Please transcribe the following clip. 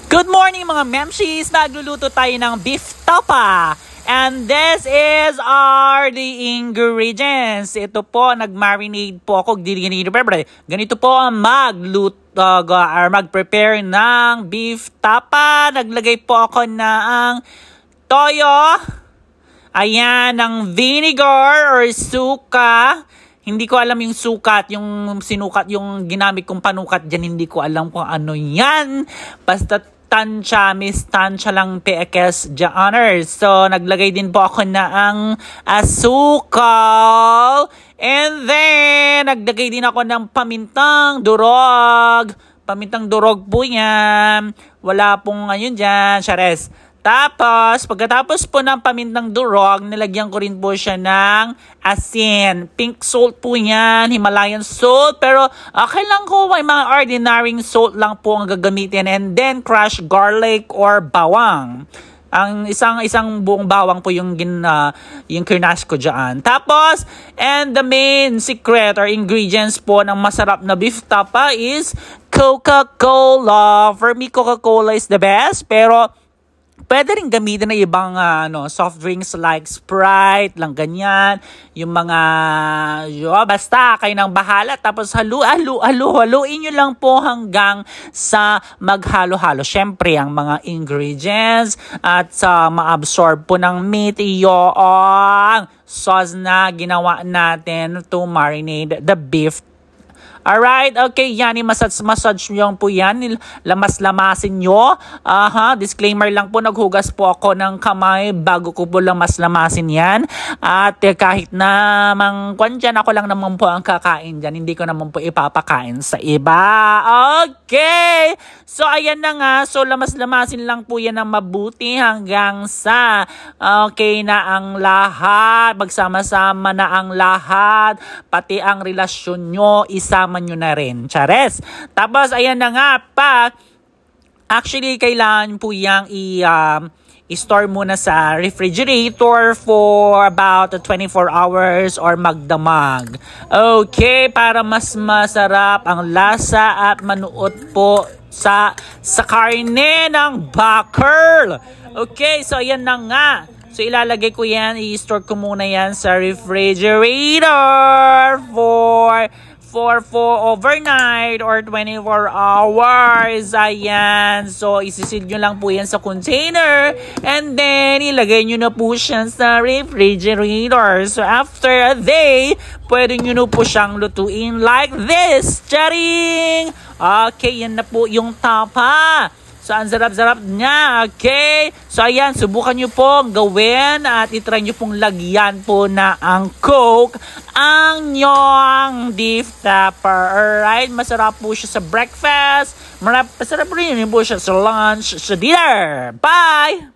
Good morning mga memshies! Nagluluto tayo ng beef tapa. And this is the ingredients. Ito po, nag-marinate po ako. Ganito po ang mag-prepare ng beef tapa. Naglagay po ako ng toyo. Ayan, ng vinegar or suka. Hindi ko alam yung sukat, yung sinukat, yung ginamit kong panukat dyan. Hindi ko alam kung ano yan. Basta tansya, miss tansya lang PKS honors. So, naglagay din po ako na ang asukal. And then, naglagay din ako ng pamintang durog. Pamintang durog po yan. Wala pong ayun dyan, Chares. Tapos, pagkatapos po ng pamintang durog, nilagyan ko rin po siya ng asin. Pink salt po yan, Himalayan salt. Pero okay lang ko, may mga ordinary salt lang po ang gagamitin. And then, crushed garlic or bawang. Ang isang buong bawang po yung kinash ko dyan. Tapos, and the main secret or ingredients po ng masarap na beef tapa is Coca-Cola. For me, Coca-Cola is the best. Pero, pwede rin gamitin ng ibang soft drinks like Sprite, lang ganyan. Yung mga, basta kayo nang bahala. Tapos haluin nyo lang po hanggang sa maghalo-halo. Siyempre, ang mga ingredients at ma-absorb po ng meat yung sauce na ginawa natin to marinate the beef. Alright, okay, yan, massage nyo po yan, lamas-lamasin nyo. Disclaimer lang po, naghugas po ako ng kamay bago ko po lamas-lamasin yan. At kahit na dyan, ako lang naman po ang kakain dyan, hindi ko naman po ipapakain sa iba. Okay, so ayan na nga, so lamas-lamasin lang po yan ng mabuti hanggang sa okay na ang lahat, magsama-sama na ang lahat, pati ang relasyon nyo, isama nyo na rin. Chares. Tapos, ayan na nga pa. Actually, kailangan po yung i-store muna sa refrigerator for about 24 hours or magdamag. Okay, para mas masarap ang lasa at manuot po sa karne ng bakal. Okay, so ayan na nga. So, ilalagay ko yan, i-store ko muna yan sa refrigerator for overnight or 24 hours. Ayan. So, isisil nyo lang po yan sa container. And then, ilagay nyo na po siya sa refrigerator. So, after a day, pwede nyo na po siyang lutuin like this. Charing! Okay, yan na po yung tapa. So, ang sarap-sarap niya, okay? So, ayan, subukan nyo pong gawin at itry nyo pong lagyan po na ang Coke ang nyong beef tapa. Alright, masarap po siya sa breakfast. Masarap rin po siya sa lunch, sa dinner. Bye!